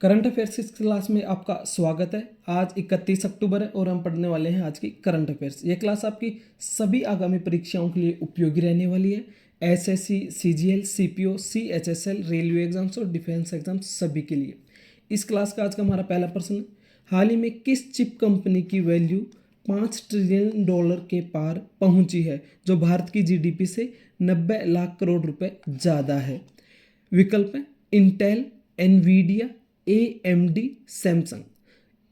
Current affairs की class में आपका स्वागत है। आज 31 अक्टूबर है और हम पढ़ने वाले हैं आज की करंट अफेयर्स। ये क्लास आपकी सभी आगामी परीक्षाओं के लिए उपयोगी रहने वाली है। SSC, CGL, CPO, CHSL, railway exams और डिफेंस एग्जाम्स सभी के लिए। इस क्लास का आज का हमारा पहला प्रश्न है, हाल ही में किस चिप कंपनी की वैल्यू 5 ट्रिलियन डॉलर के पार पहुंची है, जो भारत की जीडीपी से 90 लाख करोड़ रुपए ज़्यादा है। विकल्प है इंटेल, एनवीडिया, AMD, सैमसंग।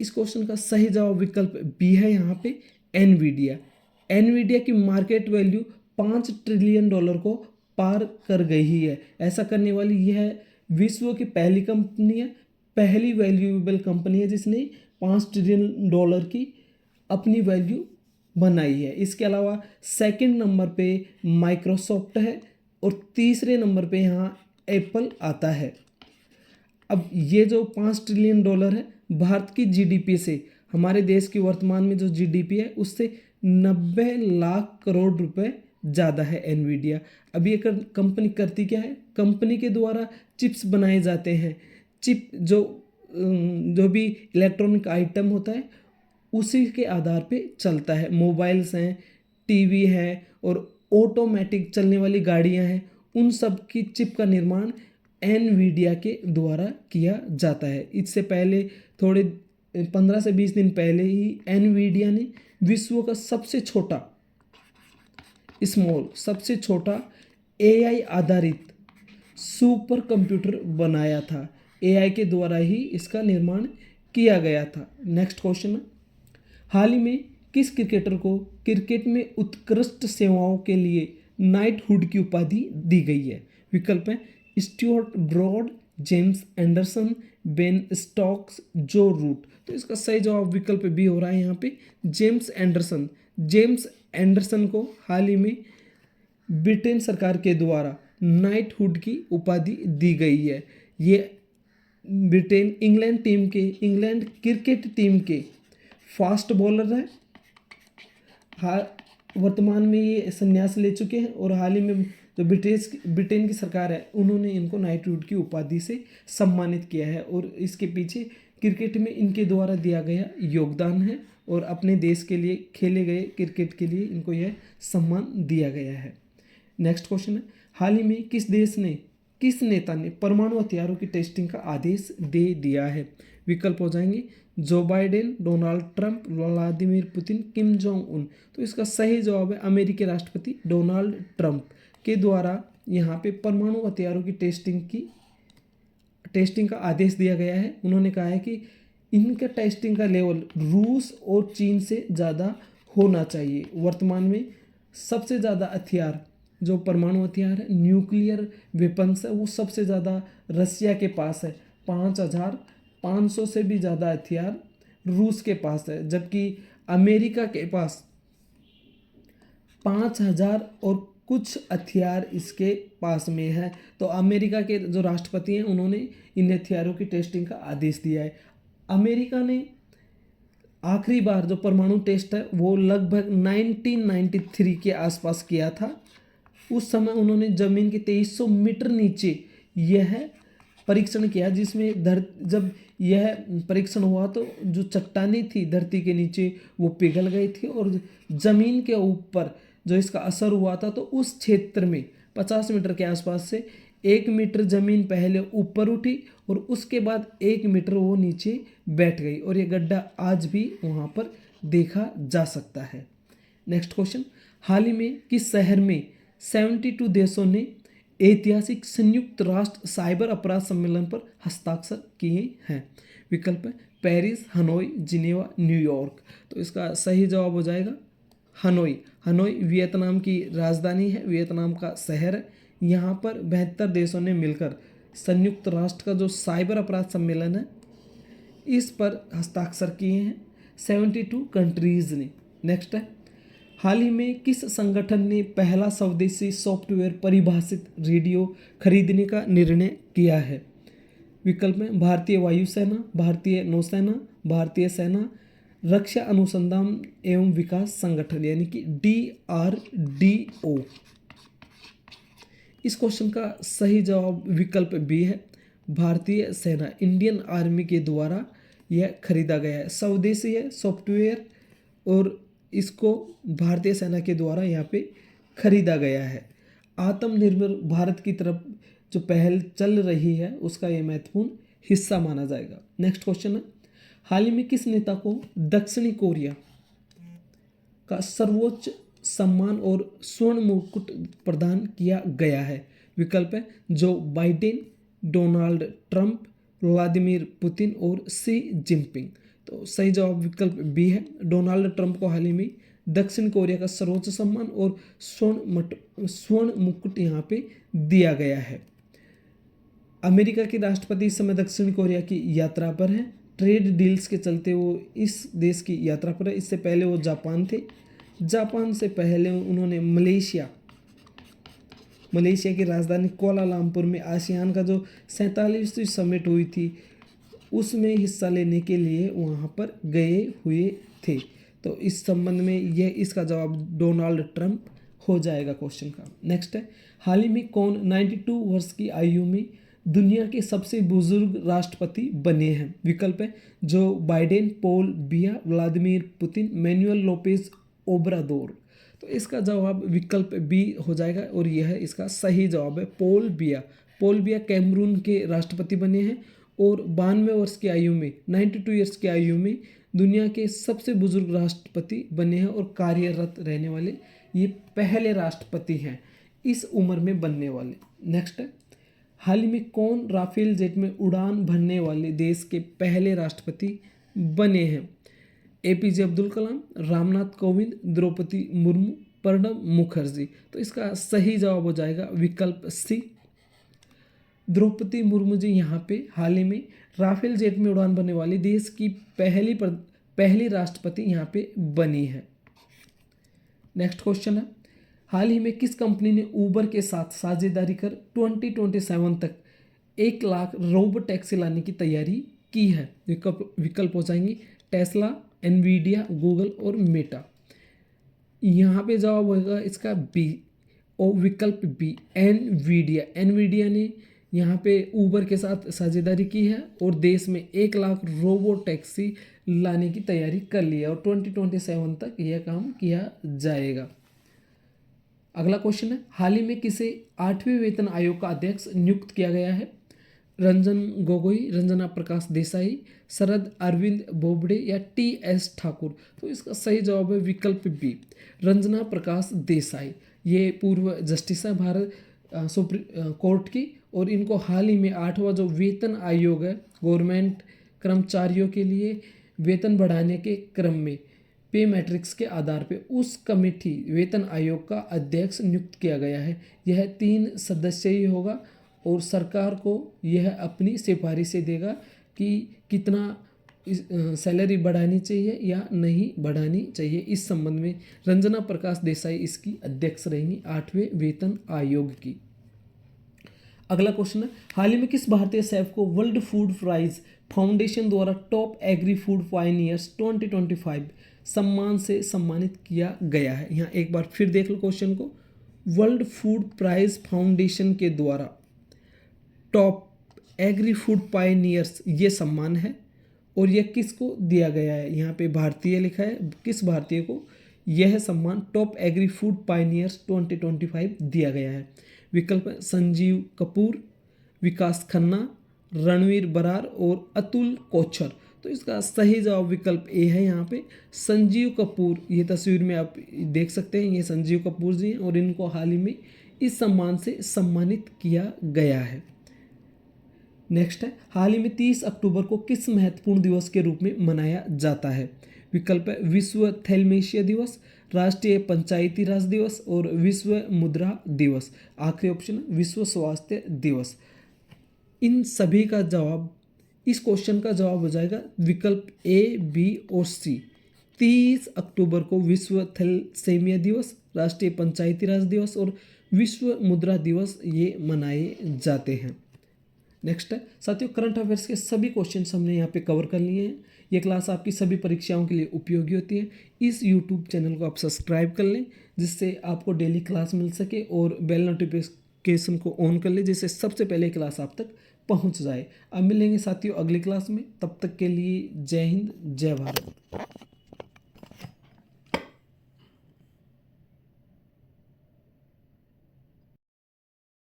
इस क्वेश्चन का सही जवाब विकल्प बी है। यहाँ पे एनवीडिया। एनवीडिया की मार्केट वैल्यू 5 ट्रिलियन डॉलर को पार कर गई है। ऐसा करने वाली यह विश्व की पहली कंपनी है, पहली वैल्यूएबल कंपनी है जिसने 5 ट्रिलियन डॉलर की अपनी वैल्यू बनाई है। इसके अलावा सेकंड नंबर पे माइक्रोसॉफ्ट है और तीसरे नंबर पे यहाँ एप्पल आता है। अब ये जो 5 ट्रिलियन डॉलर है भारत की जीडीपी से, हमारे देश की वर्तमान में जो जीडीपी है उससे 90 लाख करोड़ रुपए ज़्यादा है एनवीडिया। अब ये कंपनी करती क्या है? कंपनी के द्वारा चिप्स बनाए जाते हैं। चिप जो भी इलेक्ट्रॉनिक आइटम होता है उसी के आधार पे चलता है। मोबाइल्स हैं, टीवी है और ऑटोमेटिक चलने वाली गाड़ियां हैं, उन सब की चिप का निर्माण एनवीडिया के द्वारा किया जाता है। इससे पहले थोड़े 15 से 20 दिन पहले ही एनवीडिया ने विश्व का सबसे छोटा एआई आधारित सुपर कंप्यूटर बनाया था। एआई के द्वारा ही इसका निर्माण किया गया था। नेक्स्ट क्वेश्चन है, हाल ही में किस क्रिकेटर को क्रिकेट में उत्कृष्ट सेवाओं के लिए नाइटहुड की उपाधि दी गई है? विकल्प है Stuart Broad, James Anderson, Ben Stokes, Joe Root. तो इसका सही जवाब विकल्प बी हो रहा है यहाँ पे जेम्स एंडरसन। जेम्स एंडरसन को हाल ही में ब्रिटेन सरकार के द्वारा नाइटहुड की उपाधि दी गई है। ये इंग्लैंड क्रिकेट टीम के फास्ट बॉलर है। वर्तमान में ये संन्यास ले चुके हैं और हाल ही में जो ब्रिटेन की सरकार है उन्होंने इनको नाइटहुड की उपाधि से सम्मानित किया है और इसके पीछे क्रिकेट में इनके द्वारा दिया गया योगदान है और अपने देश के लिए खेले गए क्रिकेट के लिए इनको यह सम्मान दिया गया है। नेक्स्ट क्वेश्चन है, हाल ही में किस नेता ने परमाणु हथियारों की टेस्टिंग का आदेश दे दिया है? विकल्प हो जाएंगे Joe Biden, Donald Trump, Vladimir Putin, Kim Jong Un. तो इसका सही जवाब है अमेरिकी राष्ट्रपति डोनाल्ड ट्रंप के द्वारा यहाँ पे परमाणु हथियारों की टेस्टिंग का आदेश दिया गया है। उन्होंने कहा है कि इनका टेस्टिंग का लेवल रूस और चीन से ज़्यादा होना चाहिए। वर्तमान में सबसे ज़्यादा हथियार जो परमाणु हथियार है, न्यूक्लियर वेपन्स है, वो सबसे ज़्यादा रसिया के पास है। 5500 से भी ज़्यादा हथियार रूस के पास है, जबकि अमेरिका के पास 5000 और कुछ हथियार इसके पास में है। तो अमेरिका के जो राष्ट्रपति हैं उन्होंने इन हथियारों की टेस्टिंग का आदेश दिया है। अमेरिका ने आखिरी बार जो परमाणु टेस्ट है वो लगभग 1993 के आसपास किया था। उस समय उन्होंने ज़मीन के 2300 मीटर नीचे यह परीक्षण किया, जिसमें जब यह परीक्षण हुआ तो जो चट्टानें थी धरती के नीचे वो पिघल गई थी और ज़मीन के ऊपर जो इसका असर हुआ था तो उस क्षेत्र में 50 मीटर के आसपास से 1 मीटर ज़मीन पहले ऊपर उठी और उसके बाद 1 मीटर वो नीचे बैठ गई और ये गड्ढा आज भी वहाँ पर देखा जा सकता है। नेक्स्ट क्वेश्चन, हाल ही में किस शहर में 72 देशों ने ऐतिहासिक संयुक्त राष्ट्र साइबर अपराध सम्मेलन पर हस्ताक्षर किए हैं? विकल्प है पेरिस, हनोई, जिनेवा, न्यूयॉर्क। तो इसका सही जवाब हो जाएगा हनोई। हनोई वियतनाम की राजधानी है, वियतनाम का शहर है। यहाँ पर 72 देशों ने मिलकर संयुक्त राष्ट्र का जो साइबर अपराध सम्मेलन है इस पर हस्ताक्षर किए हैं 72 कंट्रीज़ ने। नेक्स्ट है, हाल ही में किस संगठन ने पहला स्वदेशी सॉफ्टवेयर परिभाषित रेडियो खरीदने का निर्णय किया है? विकल्प में भारतीय वायुसेना, भारतीय नौसेना, भारतीय सेना, रक्षा अनुसंधान एवं विकास संगठन यानी कि DRDO। इस क्वेश्चन का सही जवाब विकल्प बी है भारतीय सेना इंडियन आर्मी के द्वारा यह खरीदा गया है। स्वदेशी है सॉफ्टवेयर और इसको भारतीय सेना के द्वारा यहाँ पे खरीदा गया है। आत्मनिर्भर भारत की तरफ जो पहल चल रही है उसका ये महत्वपूर्ण हिस्सा माना जाएगा। नेक्स्ट क्वेश्चन है, हाल ही में किस नेता को दक्षिणी कोरिया का सर्वोच्च सम्मान और स्वर्ण मुकुट प्रदान किया गया है? विकल्प है Joe Biden, Donald Trump, Vladimir Putin और सी जिनपिंग। तो सही जवाब विकल्प बी है। डोनाल्ड ट्रंप को हाल ही में दक्षिण कोरिया का सर्वोच्च सम्मान और स्वर्ण मुकुट यहाँ पे दिया गया है। अमेरिका के राष्ट्रपति इस समय दक्षिण कोरिया की यात्रा पर हैं। ट्रेड डील्स के चलते वो इस देश की यात्रा पर है। इससे पहले वो जापान थे। जापान से पहले उन्होंने मलेशिया की राजधानी कुआलालंपुर में आसियान का जो 47वीं समिट हुई थी उसमें हिस्सा लेने के लिए वहाँ पर गए हुए थे। तो इस संबंध में यह इसका जवाब डोनाल्ड ट्रंप हो जाएगा क्वेश्चन का। नेक्स्ट है, हाल ही में कौन 92 वर्ष की आयु में दुनिया के सबसे बुजुर्ग राष्ट्रपति बने हैं? विकल्प है जो बाइडेन, पॉल बिया, व्लादिमीर पुतिन, मैनुअल लोपेज ओब्रादोर। तो इसका जवाब विकल्प बी हो जाएगा और यह इसका सही जवाब है पॉल बिया। पॉल बिया कैमरून के राष्ट्रपति बने हैं और 92 वर्ष की आयु में 92 ईयर्स की आयु में दुनिया के सबसे बुजुर्ग राष्ट्रपति बने हैं और कार्यरत रहने वाले ये पहले राष्ट्रपति हैं इस उम्र में बनने वाले। नेक्स्ट है, हाल ही में कौन राफेल जेट में उड़ान भरने वाले देश के पहले राष्ट्रपति बने हैं? एपीजे अब्दुल कलाम, रामनाथ कोविंद, द्रौपदी मुर्मू, प्रणब मुखर्जी। तो इसका सही जवाब हो जाएगा विकल्प सी। द्रौपदी मुर्मू जी यहाँ पे हाल ही में राफेल जेट में उड़ान भरने वाली देश की पहली राष्ट्रपति यहाँ पे बनी है। नेक्स्ट क्वेश्चन है, हाल ही में किस कंपनी ने ऊबर के साथ साझेदारी कर 2027 तक 1 लाख रोबो टैक्सी लाने की तैयारी की है? विकल्प हो जाएंगे टेस्ला, एनवीडिया, गूगल और मेटा। यहाँ पे जवाब होगा इसका बी और विकल्प बी एनवीडिया ने यहाँ पे ऊबर के साथ साझेदारी की है और देश में 1 लाख रोबो टैक्सी लाने की तैयारी कर ली है और 2027 तक यह काम किया जाएगा। अगला क्वेश्चन है, हाल ही में किसे 8वें वेतन आयोग का अध्यक्ष नियुक्त किया गया है? रंजन गोगोई, रंजना प्रकाश देसाई, शरद अरविंद बोबडे या टी.एस. ठाकुर। तो इसका सही जवाब है विकल्प बी रंजना प्रकाश देसाई। ये पूर्व जस्टिस है भारत सुप्रीम कोर्ट की और इनको हाल ही में 8वां जो वेतन आयोग है गवर्नमेंट कर्मचारियों के लिए वेतन बढ़ाने के क्रम में पे मैट्रिक्स के आधार पे उस कमेटी वेतन आयोग का अध्यक्ष नियुक्त किया गया है। यह 3 सदस्यीय होगा और सरकार को यह अपनी सिफारिशें देगा कि कितना सैलरी बढ़ानी चाहिए या नहीं बढ़ानी चाहिए। इस संबंध में रंजना प्रकाश देसाई इसकी अध्यक्ष रहेंगी 8वें वेतन आयोग की। अगला क्वेश्चन है, हाल ही में किस भारतीय शेफ को वर्ल्ड फूड प्राइज फाउंडेशन द्वारा टॉप एग्री फूड पायनियर्स 2025 सम्मान से सम्मानित किया गया है? यहाँ एक बार फिर देख लो क्वेश्चन को। वर्ल्ड फूड प्राइज फाउंडेशन के द्वारा टॉप एग्री फूड पायनियर्स ये सम्मान है और यह किसको दिया गया है? यहाँ पे भारतीय लिखा है, किस भारतीय को यह सम्मान टॉप एग्री फूड पायनियर्स 2025 दिया गया है? विकल्प है संजीव कपूर, विकास खन्ना, रणवीर बरार और अतुल कोचर। तो इसका सही जवाब विकल्प ए है यहाँ पे संजीव कपूर। ये तस्वीर में आप देख सकते हैं, ये संजीव कपूर जी हैं और इनको हाल ही में इस सम्मान से सम्मानित किया गया है। नेक्स्ट है, हाल ही में 30 अक्टूबर को किस महत्वपूर्ण दिवस के रूप में मनाया जाता है? विकल्प है विश्व थैलेमीशिया दिवस, राष्ट्रीय पंचायती राज दिवस और विश्व मुद्रा दिवस। आखिरी ऑप्शन विश्व स्वास्थ्य दिवस। इन सभी का जवाब, इस क्वेश्चन का जवाब हो जाएगा विकल्प ए, बी और सी। 30 अक्टूबर को विश्व थैलेसीमिया दिवस, राष्ट्रीय पंचायती राज दिवस और विश्व मुद्रा दिवस ये मनाए जाते हैं। नेक्स्ट है साथियों, करंट अफेयर्स के सभी क्वेश्चंस हमने यहाँ पे कवर कर लिए हैं। ये क्लास आपकी सभी परीक्षाओं के लिए उपयोगी होती है। इस यूट्यूब चैनल को आप सब्सक्राइब कर लें जिससे आपको डेली क्लास मिल सके और बेल नोटिफिकेशन को ऑन कर लें जिससे सबसे पहले क्लास आप तक पहुंच जाए। अब मिलेंगे साथियों अगली क्लास में, तब तक के लिए जय हिंद जय भारत।